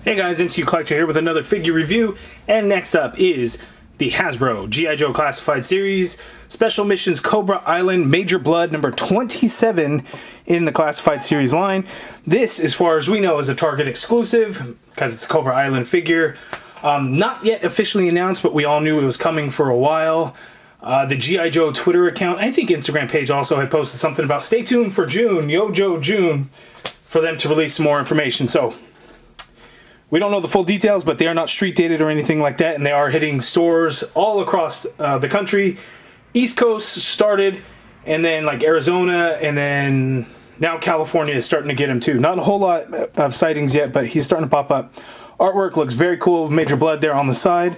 Hey guys, MCU Collector here with another figure review, and next up is the Hasbro G.I. Joe Classified Series Special Missions Cobra Island Major Blood number 27 in the Classified Series line. This, as far as we know, is a Target exclusive because it's a Cobra Island figure. Not yet officially announced, but we all knew it was coming for a while. The G.I. Joe Twitter account, I think Instagram page also had posted something about stay tuned for June, Yo Joe June, for them to release some more information. So we don't know the full details, but they are not street dated or anything like that, and they are hitting stores all across the country. East Coast started, and then like Arizona, and then now California is starting to get him too. Not a whole lot of sightings yet, but he's starting to pop up. Artwork looks very cool. Major Blood there on the side.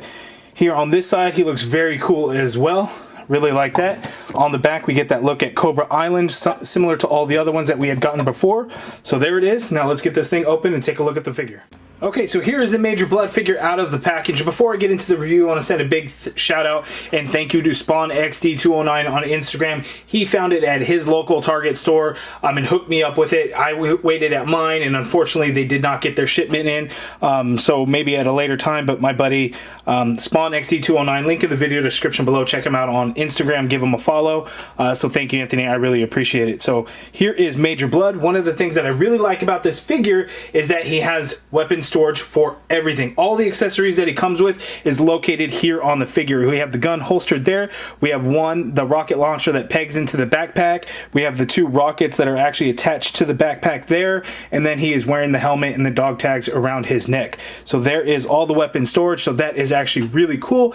Here on this side, he looks very cool as well. Really like that. On the back, we get that look at Cobra Island, similar to all the other ones that we had gotten before. So there it is. Now let's get this thing open and take a look at the figure. Okay, so here is the Major Blood figure out of the package. Before I get into the review, I want to send a big shout out and thank you to SpawnXD209 on Instagram. He found it at his local Target store and hooked me up with it. I waited at mine, and unfortunately they did not get their shipment in, so maybe at a later time. But my buddy SpawnXD209, link in the video description below. Check him out on Instagram. Give him a follow. So thank you, Anthony. I really appreciate it. So here is Major Blood. One of the things that I really like about this figure is that he has weapon storage for everything. All the accessories that he comes with is located here on the figure. We have the gun holstered there. We have the rocket launcher that pegs into the backpack. We have the two rockets that are actually attached to the backpack there, and then he is wearing the helmet and the dog tags around his neck. So there is all the weapon storage. So that is actually really cool.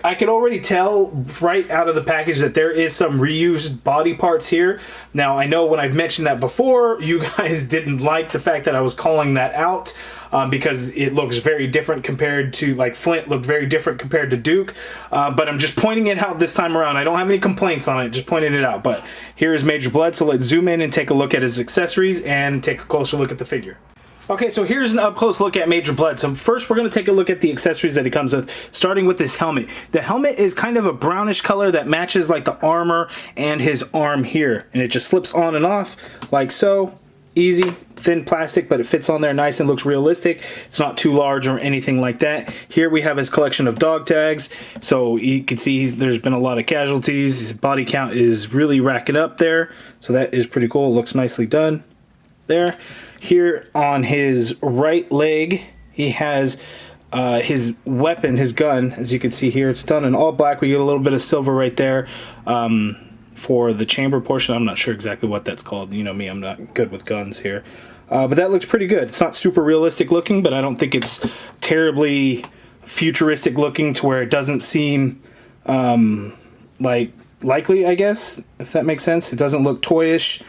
I could already tell right out of the package that there is some reused body parts here. Now I know when I've mentioned that before, you guys didn't like the fact that I was calling that out. Because it looks very different compared to, like, Flint looked very different compared to Duke. But I'm just pointing it out this time around. I don't have any complaints on it, just pointing it out. But here is Major Blood, so let's zoom in and take a look at his accessories and take a closer look at the figure. Okay, so here's an up-close look at Major Blood. So first we're going to take a look at the accessories that he comes with, starting with this helmet. The helmet is kind of a brownish color that matches like the armor and his arm here. And it just slips on and off like so. Easy, thin plastic, but it fits on there nice and looks realistic. It's not too large or anything like that. Here we have his collection of dog tags. So you can see there's been a lot of casualties. His body count is really racking up there. So that is pretty cool. It looks nicely done there. Here on his right leg, he has his weapon, his gun. As you can see here, it's done in all black. We get a little bit of silver right there. For the chamber portion, I'm not sure exactly what that's called. You know me, I'm not good with guns here. But that looks pretty good. It's not super realistic looking, but I don't think it's terribly futuristic looking to where it doesn't seem like likely, I guess, if that makes sense. It doesn't look toyish.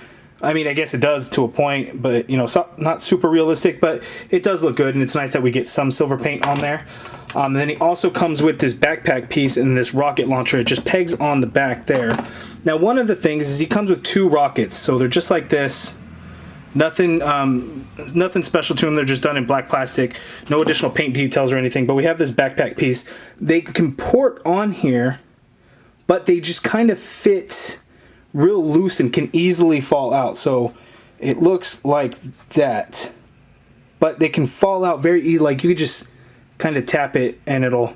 I mean, I guess it does to a point, but, you know, not super realistic, but it does look good, and it's nice that we get some silver paint on there. And then he also comes with this backpack piece and this rocket launcher. It just pegs on the back there. Now, one of the things is he comes with two rockets, so they're just like this. Nothing special to them. They're just done in black plastic. No additional paint details or anything, but we have this backpack piece. They can port on here, but they just kind of fit real loose and can easily fall out. So it looks like that, but they can fall out very easy. Like you could just kind of tap it and it'll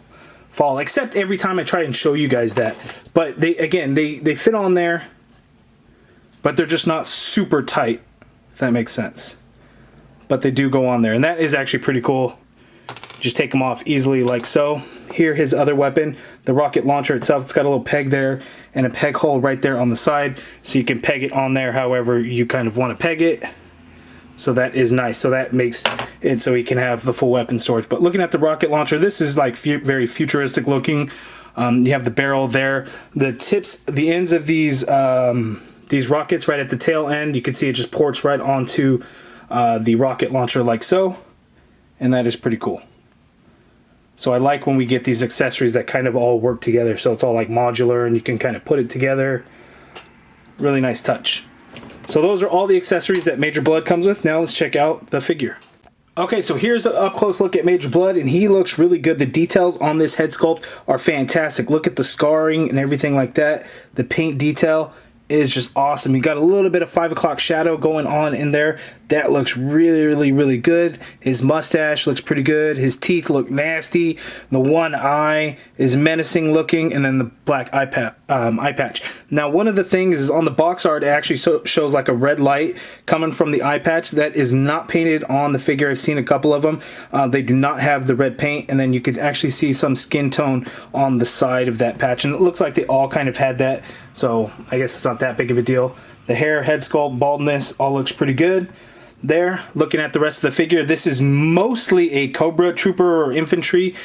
fall, except every time I try and show you guys that. But they fit on there, but they're just not super tight, if that makes sense. But they do go on there, and that is actually pretty cool. Just take them off easily like so. Here, his other weapon, the rocket launcher itself. It's got a little peg there and a peg hole right there on the side, so you can peg it on there however you kind of want to peg it. So that is nice. So that makes it so he can have the full weapon storage. But looking at the rocket launcher, this is like very futuristic looking. You have the barrel there. The tips, the ends of these rockets right at the tail end, you can see it just ports right onto the rocket launcher like so. And that is pretty cool. So I like when we get these accessories that kind of all work together. So it's all like modular and you can kind of put it together. Really nice touch. So those are all the accessories that Major Blood comes with. Now let's check out the figure. Okay, so here's an up-close look at Major Blood, and he looks really good. The details on this head sculpt are fantastic. Look at the scarring and everything like that. The paint detail is just awesome. You got a little bit of 5 o'clock shadow going on in there. That looks really good. His mustache looks pretty good. His teeth look nasty. The one eye is menacing looking, and then the black eye patch. Now, one of the things is on the box art, it actually shows like a red light coming from the eye patch. That is not painted on the figure. I've seen a couple of them. They do not have the red paint, and then you can actually see some skin tone on the side of that patch, and it looks like they all kind of had that, so I guess it's not that big of a deal. The hair, head sculpt, baldness, all looks pretty good. There, looking at the rest of the figure, this is mostly a Cobra trooper or infantry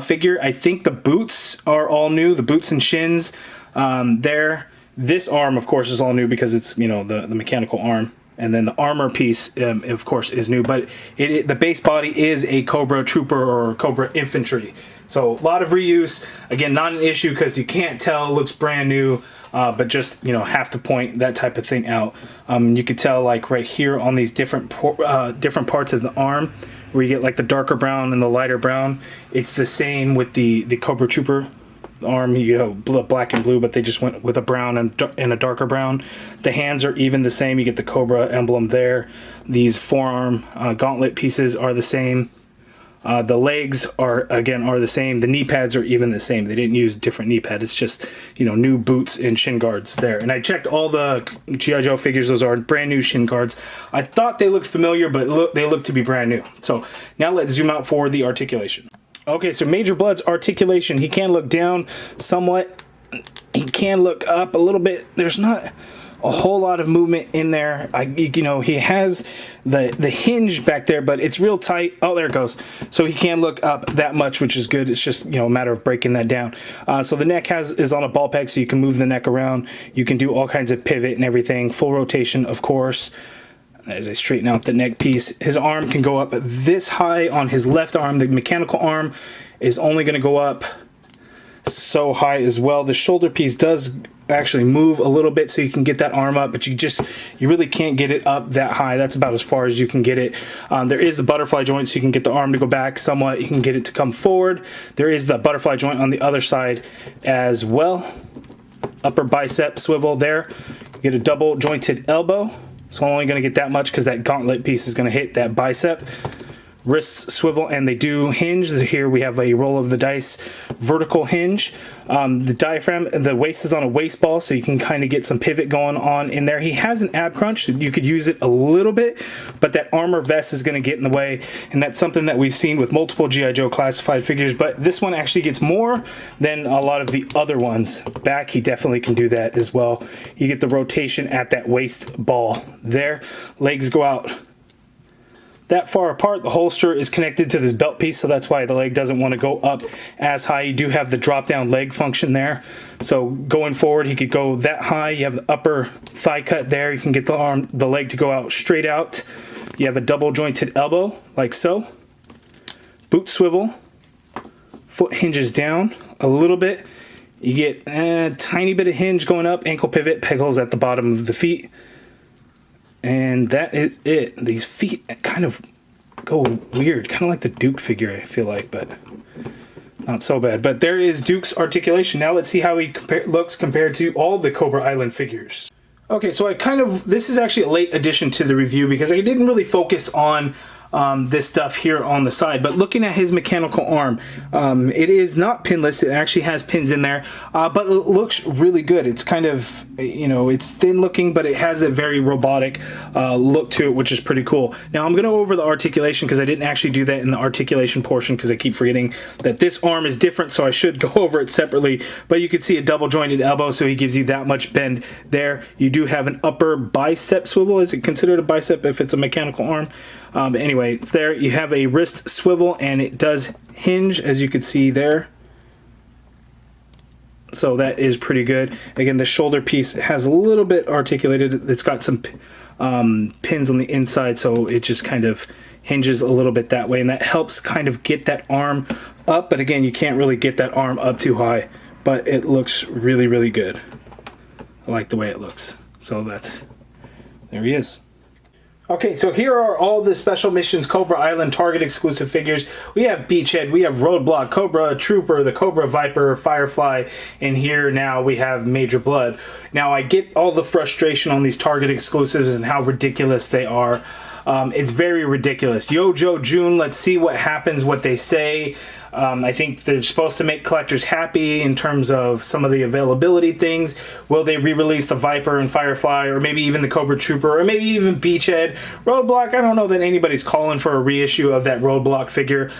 figure. I think the boots are all new, the boots and shins there. This arm, of course, is all new because it's, you know, the mechanical arm. And then the armor piece, of course, is new. But the base body is a Cobra trooper or Cobra infantry. So a lot of reuse. Again, not an issue because you can't tell. It looks brand new. But just, you know, have to point that type of thing out. You could tell, like, right here on these different parts of the arm where you get, like, the darker brown and the lighter brown. It's the same with the Cobra Trooper arm, you know, black and blue, but they just went with a brown and a darker brown. The hands are even the same. You get the Cobra emblem there. These forearm gauntlet pieces are the same. The legs are the same. The knee pads are even the same. They didn't use different knee pad. It's just, you know, new boots and shin guards there. And I checked all the G.I. Joe figures. Those are brand new shin guards. I thought they looked familiar, but they look to be brand new. So now let's zoom out for the articulation. Okay, so Major Blood's articulation. He can look down somewhat. He can look up a little bit. There's not a whole lot of movement in there. You know, he has the hinge back there, but it's real tight. Oh, there it goes. So he can look up that much, which is good. It's just, you know, a matter of breaking that down. So the neck is on a ball peg, so you can move the neck around. You can do all kinds of pivot and everything. Full rotation, of course. As I straighten out the neck piece, his arm can go up this high on his left arm. The mechanical arm is only going to go up so high as well. The shoulder piece does actually move a little bit so you can get that arm up, but you really can't get it up that high. That's about as far as you can get it. There is the butterfly joint, so you can get the arm to go back somewhat. You can get it to come forward. There is the butterfly joint on the other side as well. Upper bicep swivel there. You get a double jointed elbow. So I'm only going to get that much because that gauntlet piece is going to hit that bicep. Wrists swivel, and they do hinge. Here we have a roll of the dice vertical hinge. The diaphragm, the waist is on a waist ball, so you can kind of get some pivot going on in there. He has an ab crunch. You could use it a little bit, but that armor vest is going to get in the way, and that's something that we've seen with multiple G.I. Joe classified figures, but this one actually gets more than a lot of the other ones. Back, he definitely can do that as well. You get the rotation at that waist ball there. Legs go out that far apart. The holster is connected to this belt piece, so that's why the leg doesn't want to go up as high. You do have the drop down leg function there, so going forward he could go that high. You have the upper thigh cut there. You can get the leg to go out straight out. You have a double jointed elbow like so. Boot swivel. Foot hinges down a little bit. You get a tiny bit of hinge going up. Ankle pivot, peg holes at the bottom of the feet. And that is it. These feet kind of go weird, kind of like the Duke figure, I feel like, but not so bad. But there is Duke's articulation. Now let's see how he looks compared to all the Cobra Island figures. Okay, so this is actually a late addition to the review because I didn't really focus on this stuff here on the side, but looking at his mechanical arm, it is not pinless. It actually has pins in there, but it looks really good. It's kind of, you know, it's thin looking, but it has a very robotic look to it, which is pretty cool. Now I'm going to go over the articulation because I didn't actually do that in the articulation portion because I keep forgetting that this arm is different, so I should go over it separately. But you can see a double jointed elbow, so he gives you that much bend there. You do have an upper bicep swivel. Is it considered a bicep if it's a mechanical arm? Anyway, it's there. You have a wrist swivel, and it does hinge, as you can see there. So that is pretty good. Again, the shoulder piece has a little bit articulated. It's got some pins on the inside, so it just kind of hinges a little bit that way, and that helps kind of get that arm up. But again, you can't really get that arm up too high, but it looks really, really good. I like the way it looks. So there he is. Okay, so here are all the Special Missions Cobra Island Target exclusive figures. We have Beachhead, we have Roadblock, Cobra Trooper, the Cobra Viper, Firefly, and here now we have Major Blood. Now I get all the frustration on these Target exclusives and how ridiculous they are. It's very ridiculous. Yo Joe June, let's see what happens, what they say. I think they're supposed to make collectors happy in terms of some of the availability things. Will they re-release the Viper and Firefly, or maybe even the Cobra Trooper, or maybe even Beachhead? Roadblock, I don't know that anybody's calling for a reissue of that Roadblock figure.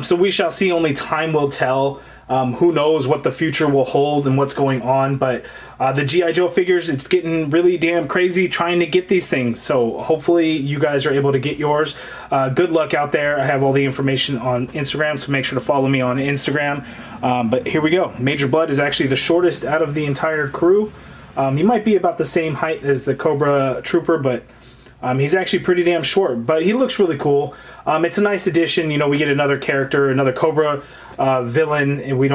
So we shall see, only time will tell. Who knows what the future will hold and what's going on, but the G.I. Joe figures, it's getting really damn crazy trying to get these things, so hopefully you guys are able to get yours. Good luck out there. I have all the information on Instagram, so make sure to follow me on Instagram. But here we go. Major Blood is actually the shortest out of the entire crew. He might be about the same height as the Cobra Trooper, but he's actually pretty damn short, but he looks really cool. It's a nice addition. You know, we get another character, another Cobra villain, and we're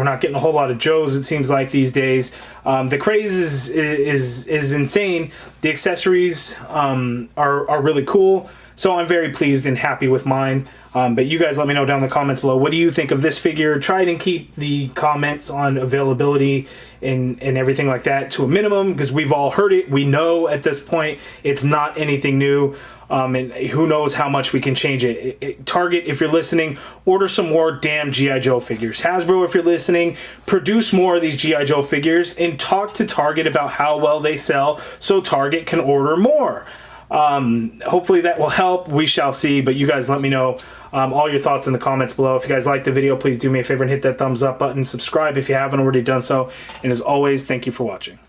not getting a whole lot of Joes, it seems like, these days. The craze is insane. The accessories are really cool, so I'm very pleased and happy with mine. But you guys let me know down in the comments below, what do you think of this figure? Try and keep the comments on availability and everything like that to a minimum, because we've all heard it. We know at this point it's not anything new. And who knows how much we can change it. Target, if you're listening, order some more damn G.I. Joe figures. Hasbro, if you're listening, produce more of these G.I. Joe figures and talk to Target about how well they sell so Target can order more. Hopefully that will help. We shall see, but you guys let me know all your thoughts in the comments below. If you guys like the video, please do me a favor and hit that thumbs up button. Subscribe if you haven't already done so. And as always, thank you for watching.